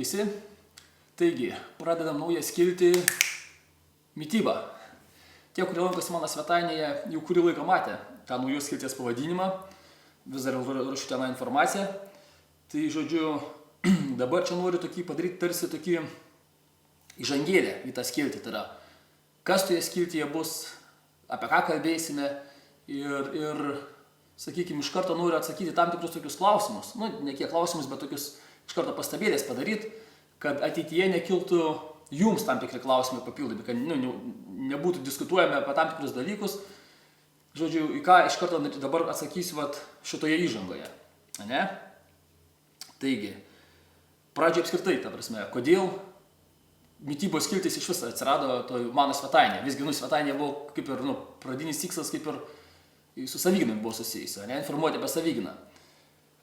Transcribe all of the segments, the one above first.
visi. Taigi, pradedam naują skiltį mitybą. Tie, kurie lankosi mano svetainėje, jau kurį laiką matė tą naujos skilties pavadinimą. Vis dar rašau ten informaciją. Tai, žodžiu, dabar čia noriu padaryti tarsi tokį įžangėlę į tą skiltį. Tai yra, kas toje skiltyje bus, apie ką kalbėsime ir sakykime, iš karto noriu atsakyti tam tikrus tokius klausimus. Nu, ne kiek klausimus, bet tokius iš karto pastabėlės padaryti, kad ateityje nekiltų jums tam tikri klausimai papildomi, kad nebūtų diskutuojami apie tam tikrus dalykus. Žodžiu, į ką iš karto dabar atsakysiu šitoje įžangoje. Ne? Taigi, pradžioje apskritai, ta prasme, kodėl mitybos skiltis iš viso atsirado mano svetainė. Visgi, svetainė buvo kaip ir, pradinis tikslas kaip ir su savyginai buvo susijusi, ne, informuoti apie savyginą.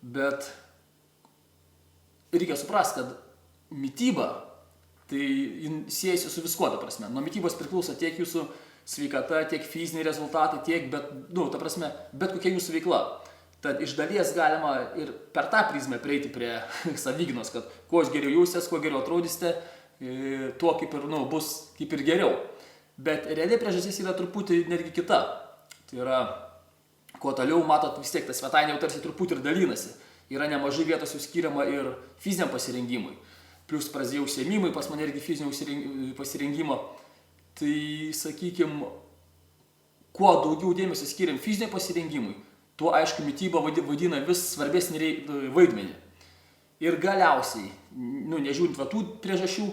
Bet reikia suprasti, kad mityba, tai siejasi su viskuo, ta prasme. Nuo mitybos priklauso tiek jūsų sveikata, tiek fiziniai rezultatai, tiek, bet kokia jūsų veikla. Tad iš dalies galima ir per tą prizmę prieiti prie savyginos, kad kuo geriau jūsės, kuo geriau atrodysite, tuo kaip ir, bus kaip ir geriau. Bet realiai priežastis yra truputį netgi kita. Tai yra, kuo toliau, matot, vis tiek ta svetainė jau tarsi truputį ir dalinasi. Yra nemažai vietos jau skiriama ir fiziniam pasirengimui. Plius prasidėjo užsiėmimai pas mane irgi fizinio pasirengimo. Tai, sakykime, kuo daugiau dėmesio skiriam fiziniam pasirengimui, tuo, aišku, mityba vadina vis svarbesnį vaidmenį. Ir galiausiai, nežiūrint tų priežasčių,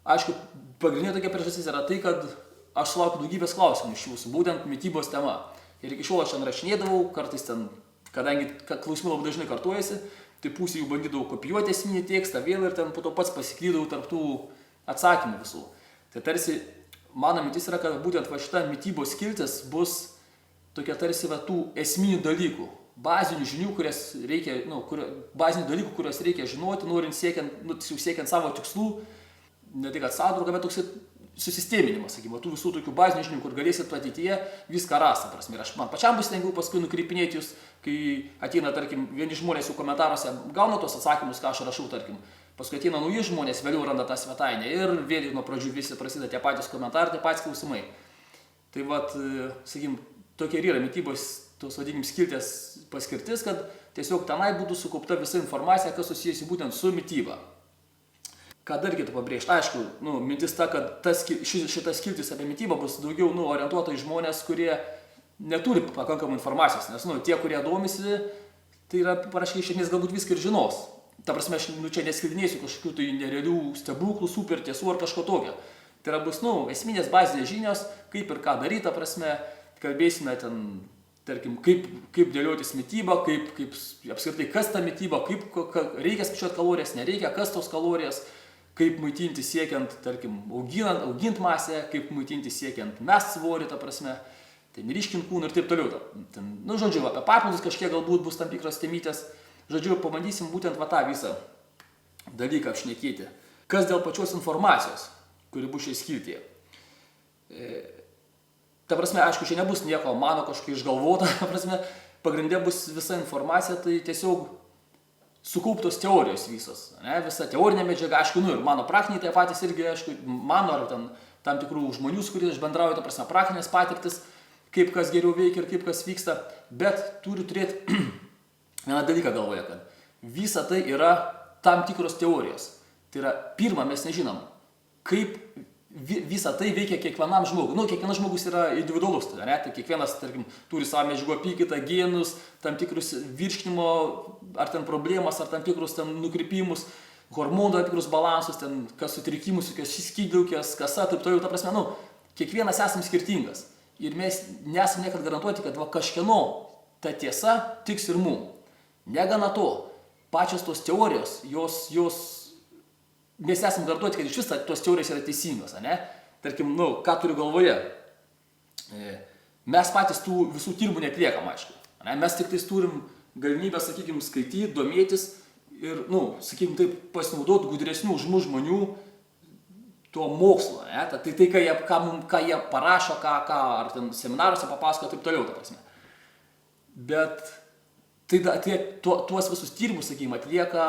aišku, pagrindinė tokia priežastis yra tai, kad aš sulaukiu daugybės klausimų iš jūsų, būtent mitybos tema. Ir iki šiol aš ten rašinėdavau, kartais ten, kadangi klausimai labai dažnai kartuojasi, tai pusę jų bandydavau kopijuoti esminį tekstą vėl ir ten po to pats pasiklydavau tarp tų atsakymų visų. Tai tarsi mano mintis yra, kad būtent šita mitybos skiltis bus tokia tarsi tų esminių dalykų, bazinių žinių, bazinių dalykų, kurios reikia žinoti, norint siekiant savo tikslų, ne tik sądraugą, bet toks susisteminimas, sakykime, tų visų tokių bazinių žinių, kur galėsit ateityje viską rasti, prasme. Ir man pačiam bus lengviau paskui nukreipinėti jūs, kai ateina, tarkim, vieni žmonės jų komentaruose gauna tos atsakymus, ką aš rašau, tarkim. Paskui ateina nauji žmonės, vėliau randa tą svetainę ir vėl nuo pradžių visi prasideda tie patys komentarai, tie patys klausimai. Tai sakykime, tokia ir yra mitybos, tos vadinkim, skilties paskirtis, kad tiesiog tenai būtų sukaupta visa informacija, kas susijusi būtent su mityba. Ką dar reikėtų pabrėžti? Aišku, mintis ta, kad šita skiltis apie mitybą bus daugiau orientuota į žmonės, kurie neturi pakankamai informacijos. Nes tie, kurie domisi, tai yra paraškai iš esmės galbūt viską ir žinos. Ta prasme, aš čia neskildinėsiu kažkokių tai nerealių stebuklų, super tiesų ar kažko tokio. Tai yra bus esminės bazinės žinios, kaip ir ką daryti, ta prasme, kalbėsime ten, tarkim, kaip dėliotis mitybą, kaip apskritai kas ta mityba, kaip reikia skaičiuoti kalorijas, nereikia, kas tos kalorijas, kaip maitinti siekiant, tarkim, augint masę, kaip maitinti siekiant mest svorį, ta prasme, ten ryškint kūną ir taip toliau. Žodžiu, apie papildus kažkiek galbūt bus tam tikros temytės. Žodžiu, pabandysim būtent tą visą dalyką apšnekėti. Kas dėl pačios informacijos, kuri bus šiai skiltyje. Ta prasme, aišku, čia nebus nieko mano kažkokia išgalvota, ta prasme, pagrindė bus visa informacija, tai tiesiog sukauptos teorijos visos, ne? Visa teorinė medžiaga, aišku, ir mano praktiniai tai patys irgi, aišku, mano ar tam tikrų žmonių, su kuriais aš bendrauju, ta prasme, praktinės patirtis, kaip kas geriau veikia ir kaip kas vyksta, bet turiu turėti vieną dalyką galvoje, kad visa tai yra tam tikros teorijos. Tai yra, pirma, mes nežinom, kaip visa tai veikia kiekvienam žmogui. Kiekvienas žmogus yra individualus, tai kiekvienas, tarkim, turi savo medžiagų apykaitą, genus, tam tikrus virškinimo ar ten problemas, ar tam tikrus ten nukrypimus, hormonų tam tikrus balansus, ten kas sutrikimus, kas skydliaukės, kasa, taip toliau, ta prasme, kiekvienas esam skirtingas. Ir mes nesam niekad garantuoti, kad kažkieno ta tiesa tiks ir mum. Negana to, pačios tos teorijos, mes esam garantuoti, kad iš vis tos teorijos yra teisingos, ne? Tarkim, ką turiu galvoje? Mes patys tų visų tyrimų netliekam, aišku. Ne? Mes tik tais turim galimybę, sakykime, skaityti, domėtis ir, sakykime, taip pasinaudoti gudresnių už mus žmonių to mokslo, ne? Tai ką jie parašo, ar ten seminaruose papasako, taip toliau, ta prasme. Bet tuos visus tyrimus, sakykime, atlieka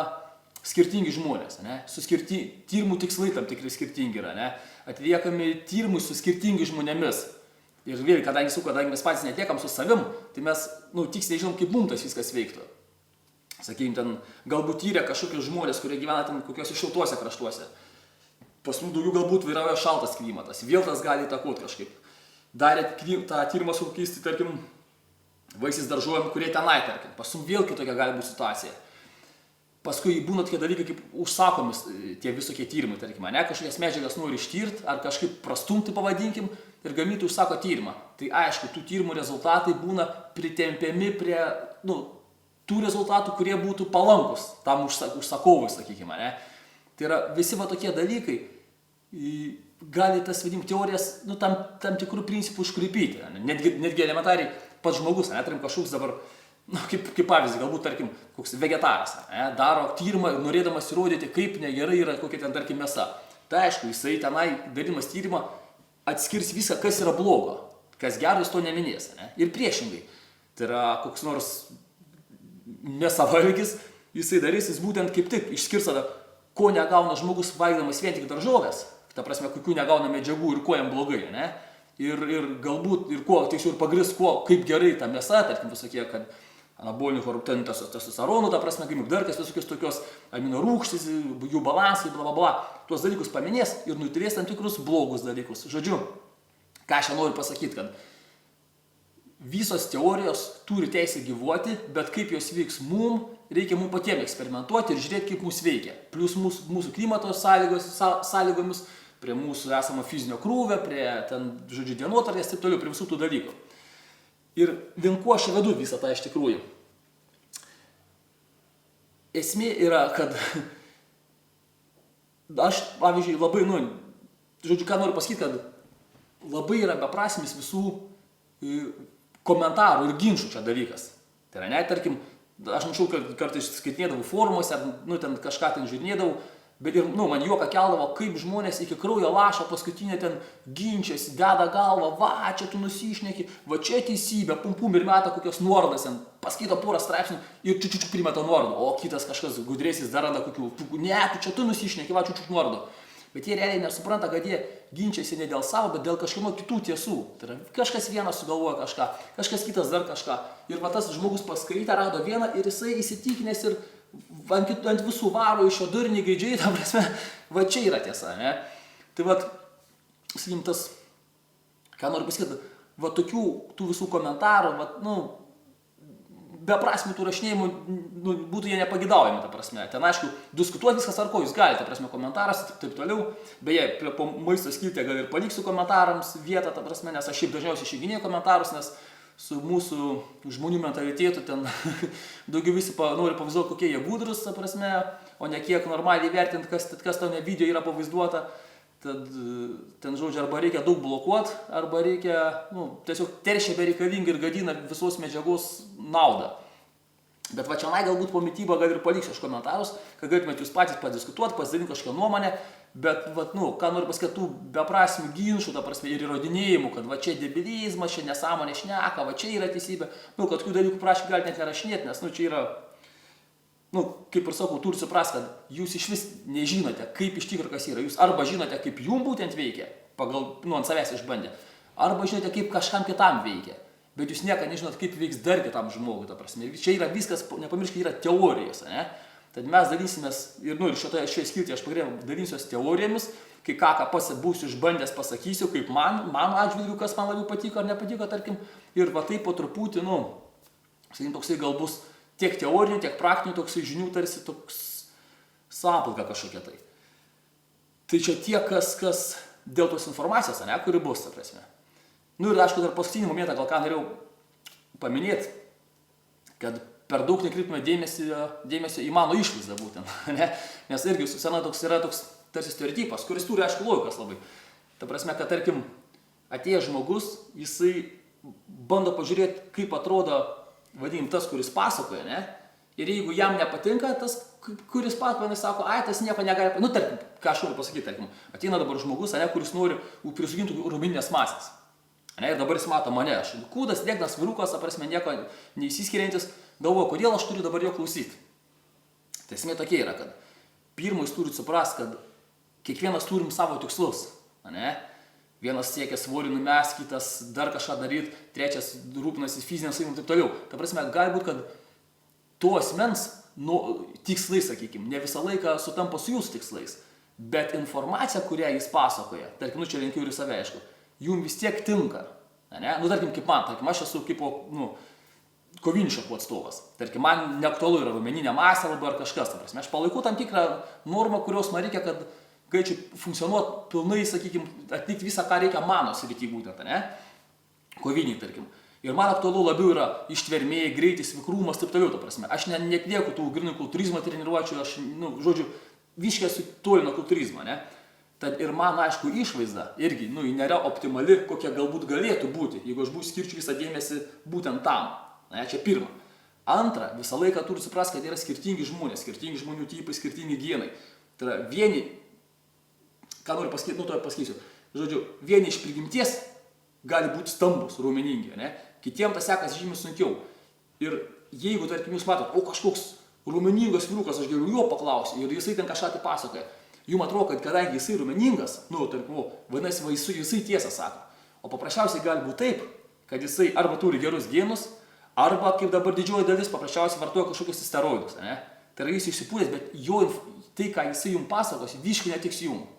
skirtingi žmonės, ne? Tyrimų tikslai tam tikrai skirtingi yra, ne? Atliekami tyrimai su skirtingi žmonėmis. Ir vėl, kadangi mes patys netiekam su savim, tai mes, tiksliai žinom, kaip mums tas viskas veiktų. Sakykime, ten galbūt tyrė kažkokius žmonės, kurie gyvena ten kokiuose šiltuose kraštuose. Pas mus daugiau galbūt vyrauja šaltas klimatas, vėl tas gali įtakoti kažkaip. Darė tą tyrimą su kokiais, tarkim, vaisiais daržovėm, kurie tenai, tarkim. Pas mus vėl kitokia gali būti situacija. Paskui būna tokie dalykai, kaip užsakomis tie visokie tyrimai, tarkim, ne, kažkokias medžiagas nori ištirti ar kažkaip prastumti, pavadinkim, ir gamintojai užsako tyrimą. Tai aišku, tų tyrimų rezultatai būna pritempiami prie, tų rezultatų, kurie būtų palankus tam užsakovui, sakykime, ne. Tai yra visi tokie dalykai, gali tas, vadinkim, teorijas, tam tikrų principų iškreipyti, netgi elementariai pats žmogus, tarkim, kažkoks dabar, kaip pavyzdį, galbūt, tarkim, koks vegetaras, daro tyrimą, norėdamas įrodyti, kaip negerai yra kokia ten, tarkim, mėsa. Tai aišku, jisai tenai, darydamas tyrimą, atskirs viską, kas yra blogo, kas gero, jis to neminės, ir priešingai. Tai yra koks nors mėsavalgis, jisai darys, jis būtent kaip tik išskirs tada, ko negauna žmogus valgydamas vien tik daržovės, ta prasme, kokių negauna medžiagų ir ko jam blogai, ir galbūt, ir kuo, tiksliau, ir pagris, kaip gerai ta mėsa, tarkim, visokie, kad anabolinių hormonų, testosteronų, ta prasme, kaip dar kas visokios tokios amino rūgštys, jų balansai, bla. Tuos dalykus paminės ir nutirės tam tikrus blogus dalykus. Žodžiu, ką aš noriu pasakyti, kad visos teorijos turi teisę gyvuoti, bet kaip jos vyks reikia mums patiems eksperimentuoti ir žiūrėti, kaip mūsų veikia. Plius mūsų klimato sąlygomis, prie mūsų esamo fizinio krūvio, prie ten, žodžiu, dienotvarkės, taip toliau, prie visų tų dalykų. Ir vien kuo aš vedu visą tą iš tikrųjų. Esmė yra, kad aš, pavyzdžiui, labai, žodžiu, ką noriu pasakyti, kad labai yra beprasmis visų komentarų ir ginčų čia dalykas. Tai yra, tarkim, aš anksčiau kartais skaitinėdavau forumuose, ar, ten kažką ten žiūrinėdavau, bet ir, man juoką keldavo, kaip žmonės iki kraujo lašo paskutinė ten ginčiasi, deda galvą, va, čia tu nusišneki, va, čia teisybė, pum ir meta kokios nuorodas, paskaito porą straipsnių ir čiučiuk primeta nuorodą, o kitas kažkas gudresnis dar randa kokių, ne, tu nusišneki, va, čiučiuk nuorodą. Bet jie realiai nesupranta, kad jie ginčiasi ne dėl savo, bet dėl kažkieno kitų tiesų. Tai yra, kažkas vienas sugalvoja kažką, kažkas kitas dar kažką. Ir va tas žmogus paskaitė, rado vieną ir jisai įsitikinęs ir ant visų varo iš jo durniai gaidžiai, ta prasme, va čia yra tiesa, ne? Tai va, sakykim, tas, ką noriu pasakyti, va tokių, tų visų komentarų, va, beprasmių tų rašinėjimų, būtų jie nepagidaujami, ta prasme. Ten, aišku, diskutuoti viskas ar ko, jūs galite, ta prasme, komentaras, taip toliau. Beje, po maisto skiltį gal ir paliksiu komentarams vietą, ta prasme, nes aš šiaip dažniausiai išeiginėjau komentarus, nes su mūsų žmonių mentalitetu ten daugiau visi nori pavaizduoti, kokie jie gudrus, ta prasme, o ne kiek normaliai vertinti, kas tau ne video yra pavaizduota. Tad ten, žodžiu, arba reikia daug blokuoti, arba reikia, tiesiog teršia bereikalingai ir gadina visos medžiagos naudą. Bet va čia galbūt po mitybą gal ir paliksiu aš komentarus, kad galėtumėte jūs patys padiskutuoti, pasidalinti kažkokią nuomonę, bet, va, ką noriu pasakyti, tų beprasmių ginčų, ta prasme, ir įrodinėjimų, kad va čia debilizmas, čia nesąmonė šneka, va čia yra teisybė, kad tokių dalykų prašy galite net nerašinėti, nes, čia yra, kaip ir sakau, turi suprasti, kad jūs iš vis nežinote, kaip iš tikrųjų kas yra. Jūs arba žinote, kaip jums būtent veikia, pagal, ant savęs išbandę, arba žinote, kaip kažkam kitam veikia. Bet jūs niekada nežinot, kaip veiks dar kitam žmogui, ta prasme. Čia yra viskas, nepamirškite, yra teorijos, ne? Tad mes dalysimės, ir šioje skiltyje aš pagrindžiu dalysiuos teorijomis, kai ką būsiu išbandęs pasakysiu, kaip mano atžvilgiu, kas man labiau patiko ar nepatiko, tarkim, ir va taip po truputį, sakykim, toksai gal bus tiek teorinių, tiek praktinių toksai žinių, tarsi toks samplika kažkokia tai. Tai čia tie, kas dėl tos informacijos, kuri bus, ta prasme. Ir aišku, dar paskutinį momentą, gal ką norėjau paminėti, kad per daug nekreiptume dėmesio į mano išvaizdą būtent, ne? Nes irgi sena yra toks tarsi stereotipas, kuris turi, aišku, logikas labai. Ta prasme, kad, tarkim, atėjęs žmogus, jisai bando pažiūrėti, kaip atrodo, vadinkim, tas, kuris pasakoja, ne? Ir jeigu jam nepatinka, tas, kuris pasakoja, jis sako, tas nieko negali, tarkim, ką aš noriu pasakyti, tarkim, ateina dabar žmogus, kuris nori prisuginti raumeninės masės. Ir dabar jis mato mane, aš kūdas, lieknas vyrukas, prasme, nieko neįsiskiriantis, galvoju, kodėl aš turiu dabar jo klausyti. Tai esmė tokia yra, kad pirma, jūs turite suprasti, kad kiekvienas turim savo tikslus, ne? Vienas siekia svorį numest, kitas dar kažką daryti, trečias rūpinasi fizinę savimą ir taip toliau. Ta prasme, gali būti, kad to asmens tikslai, sakykime, ne visą laiką sutampa su jūsų tikslais, bet informacija, kurią jis pasakoja, tarkim, čia lenkiu ir į save, aišku, jums vis tiek tinka. Ne? Tarkim, kaip man, tarkim, aš esu kaip kovinių šakų atstovas. Tarkim, man neaktualu yra raumeninė masė arba ar kažkas, ta prasme. Aš palaikau tam tikrą normą, kurios man reikia, kad galėčiau funkcionuoti pilnai, sakykime, atlikti visą, ką reikia mano srity būtent, ne? Koviniai, tarkim. Ir man aktualu labiau yra ištvermė, greitis, vikrumas, taip toliau, ta prasme. Aš neatlieku tų grynų kultūrizmo treniruočių, aš, viškai esu toli nuo kultūrizmo, ne? Tad ir man, aišku, išvaizda irgi, nėra optimali, kokia galbūt galėtų būti, jeigu aš skirčiau visą dėmesį būtent tam. Ne, čia pirma. Antra, visą laiką turiu suprasti, kad yra skirtingi žmonės, skirtingi žmonių tipai, skirtingi genai. Tai yra vieni, ką noriu pasakyti, to pasakysiu. Žodžiu, vieni iš prigimties gali būti stambus, raumeningi, ne? Kitiems tas sekasi žymiai sunkiau. Ir jeigu, tarkim, jūs matot, kažkoks raumeningas vyrukas, aš geriau jo paklausiu ir jisai ten kažką tai pasakoja. Jums atrodo, kad kadangi jisai raumeningas, tarkim, vadinasi, jisai tiesą sako. O paprasčiausiai gali būti taip, kad jisai arba turi gerus genus, arba, kaip dabar didžioji dalis, paprasčiausiai vartoja kažkokius steroidus, ne? Tai yra jis išsipūdęs, bet tai, ką jisai jums pasakos, visiškai netiks jums.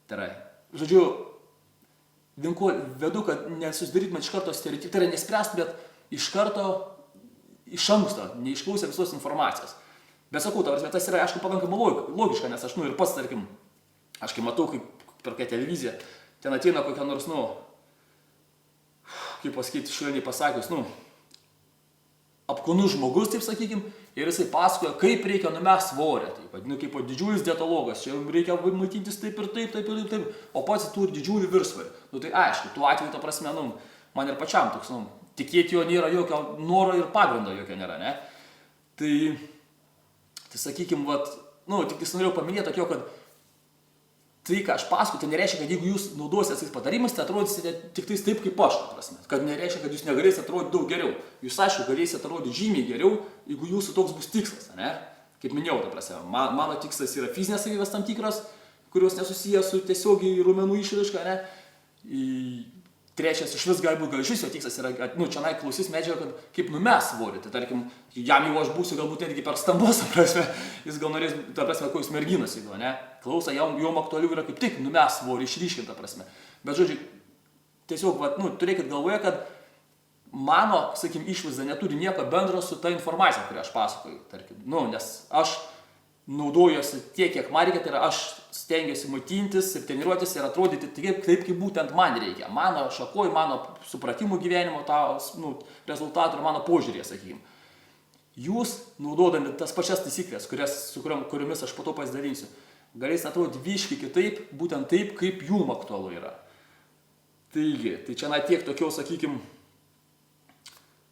Tai yra, žodžiu, vedu, kad nesusidarytumėt iš karto stereotipų, tai yra nespręst, bet iš karto, iš anksto, neišklausę visos informacijos. Bet sakau, tas yra, aišku, pakankamai logiška, nes aš, ir pats, tarkim, aš kai matau, kaip per televiziją, ten ateina kokia nors, kaip pasakyti, švelniai pasakius, apkūnus žmogus, taip sakykim, ir jisai pasakoja, kaip reikia numest svorį, kaip didžiulis dietologas, čia reikia maitintis taip ir taip, o pats turi didžiulį viršsvorį. Tai aišku, tuo atveju, ta prasme, man ir pačiam toks, tikėti jo nėra jokio noro ir pagrindo jokio nėra, ne? Tai sakykim, tik norėjau paminėti tokio, kad tai, ką aš pasakoju, tai nereiškia, kad jeigu jūs naudosite tais patarimais, tai atrodysite tik tais taip, kaip aš, ta prasme. Kad nereiškia, kad jūs negalėsite atrodyti daug geriau. Jūs, aišku, galėsite atrodyti žymiai geriau, jeigu jūsų toks bus tikslas, ne? Kaip minėjau, ta prasme, mano tikslas yra fizinės savybės tam tikros, kurios nesusiję su tiesiogiai raumenų išraiška, ne? Trečias iš vis gali būti, gal šis jo tikslas yra, čia klausys medžiagą, kad kaip numes svorį, tai tarkim, jam jau aš būsiu galbūt netgi per stambus, ta prasme, jis gal norės, ta prasme, kokius merginos, jeigu, ne? Klausa, jom aktualiu yra kaip tik numes svorį, išryškinti, ta prasme. Bet, žodžiu, tiesiog, turėkit galvoje, kad mano, sakykim, išvaizda neturi nieko bendro su ta informacija, kurią aš pasakoju, tarkim, nes aš naudojuosi tiek, kiek man reikia, tai yra aš stengiuosi maitintis ir treniruotis ir atrodyti taip, kaip būtent man reikia. Mano šakoj, mano supratimų gyvenimo, rezultatų ir mano požiūrė, sakykime. Jūs, naudodami tas pačias taisyklės, kuriomis aš po to pasidalinsiu, galėsite atrodyti visiškai kitaip, būtent taip, kaip jums aktualu yra. Taigi, tai čia tiek tokios, sakykime,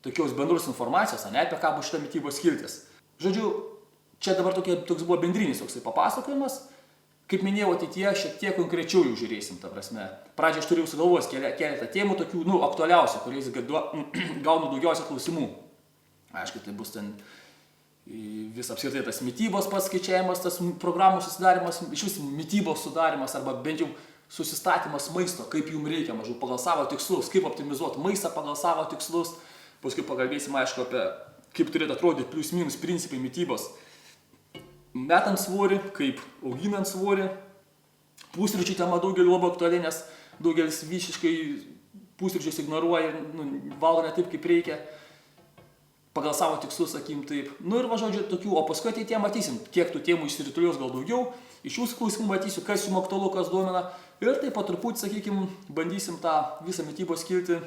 tokios bendros informacijos, apie ką bus šita mitybos skiltis. Žodžiu, čia dabar toks buvo bendrinis toksai papasakojimas. Kaip minėjau, ateityje šiek tiek konkrečiau jau žiūrėsim, ta prasme. Pradžiai aš turėjau sugalvojęs keletą temų, tokių, aktualiausių, kuriais gaunu daugiausia klausimų. Aišku, tai bus ten vis apskritai tas mitybos paskaičiavimas, tas programų susidarimas, iš vis mitybos sudarimas, arba bent jau susistatymas maisto, kaip jums reikia, maždaug pagal savo tikslus, kaip optimizuoti maistą pagal savo tikslus. Paskui pakalbėsim, aišku, apie kaip turėtų atrodyti plius minus principai mitybos. Metant svorį, kaip auginant svorį. Pusryčių tema daugeliu labai aktuali, nes daugelis visiškai pusryčius ignoruoja, valgo ne taip, kaip reikia, pagal savo tikslus, sakykim, taip. Ir žodžiu, tokių, o paskui ateityje matysim, kiek tų temų išsirituliuos gal daugiau, iš jūsų klausimų matysiu, kas jums aktualu, kas domina, ir taip po truputį, sakykim, bandysim tą visą mitybos skiltį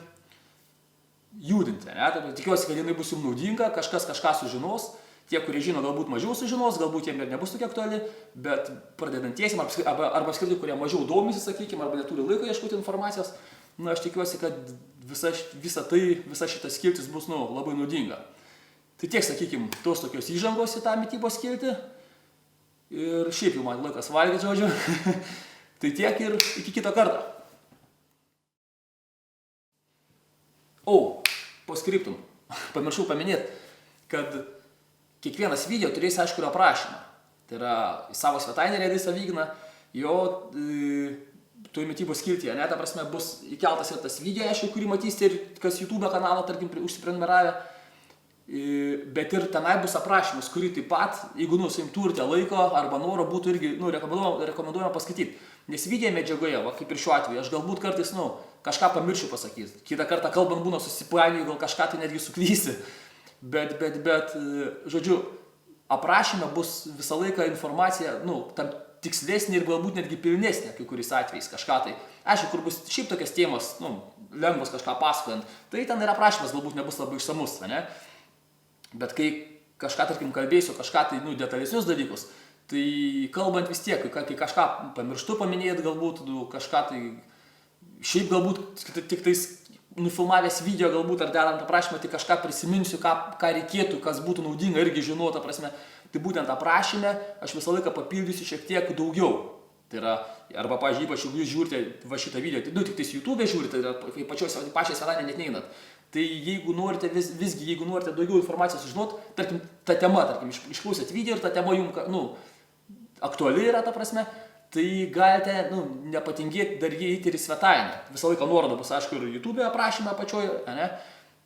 judinti, ne? Tikiuosi, kad jinai bus jums naudinga, kažkas kažką sužinos. Tie, kurie žino, galbūt mažiau sužinos, galbūt jiems ir nebus tokia aktuali, bet pradedantiesiem arba apskritai, kurie mažiau domisi, sakykime, arba neturi laiko ieškoti informacijos, aš tikiuosi, kad visa šita skiltis bus labai naudinga. Tai tiek, sakykime, tos tokios įžangos į tą mitybos skiltį. Ir šiaip jau man laikas valgyti, žodžiu. Tai tiek ir iki kito karto. Postscriptum. Pamiršau paminėti, kad kiekvienas video turės, aišku, ir aprašymą. Tai yra į savo svetainę Redis Savigina, jo toj mitybos skiltyje, ne, ta prasme, bus įkeltas ir tas video, aišku, kurį matysite ir kas YouTube kanalą, tarkim, užsiprenumeravę, bet ir tenai bus aprašymas, kurį taip pat, jeigu, turite laiko arba noro, būtų irgi, rekomenduojama paskaityti. Nes video medžiagoje, va, kaip ir šiuo atveju, aš galbūt kartais, kažką pamiršiu pasakyti. Kitą kartą kalbant būna susipainioju, gal kažką tai netgi suklysi. Bet, žodžiu, aprašyme bus visą laiką informacija, tam tikslesnė ir galbūt netgi pilnesnė, kai kuriais atvejais kažką tai. Aišku, kur bus šiaip tokias temos, lengvos kažką pasakojant, tai ten ir aprašymas galbūt nebus labai išsamus, ne? Bet kai kažką, tarkim, kalbėsiu, kažką tai, detalesnius dalykus, tai kalbant vis tiek, kai kažką pamirštu paminėti galbūt, kažką tai, šiaip galbūt tik tais nufilmavęs video galbūt ar dedant aprašymą, tai kažką prisiminsiu, ką reikėtų, kas būtų naudinga irgi žinoti, paprasme, tai būtent aprašyme aš visą laiką papildysiu šiek tiek daugiau. Tai yra, arba, pavyzdžiui, ypač jeigu jūs žiūrite va šitą video, tai tik tais YouTube žiūrite, tai pačią svetainę net neinat. Tai jeigu norite, visgi, jeigu norite daugiau informacijos sužinoti, tarkim, ta tema, išklausėt video ir ta tema jums, aktuali yra, ta prasme, tai galite, nepatingėti dar įeiti ir į svetainę. Visą laiką nuoroda bus, aišku, ir YouTube aprašymą apačioje, ne?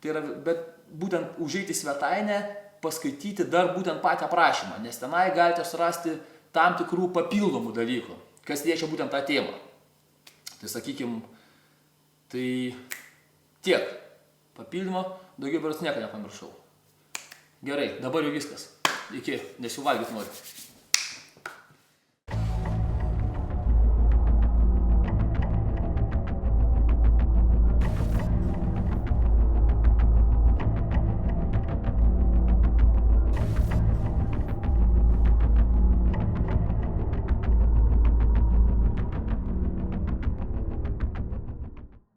Tai yra, bet būtent užeiti į svetainę, paskaityti dar būtent patį aprašymą, nes tenai galite surasti tam tikrų papildomų dalykų, kas liečia būtent tą temą. Tai sakykim, tai tiek. Papildymo, daugiau berods nieko nepamiršau. Gerai, dabar jau viskas. Iki, nes jau valgyti noriu.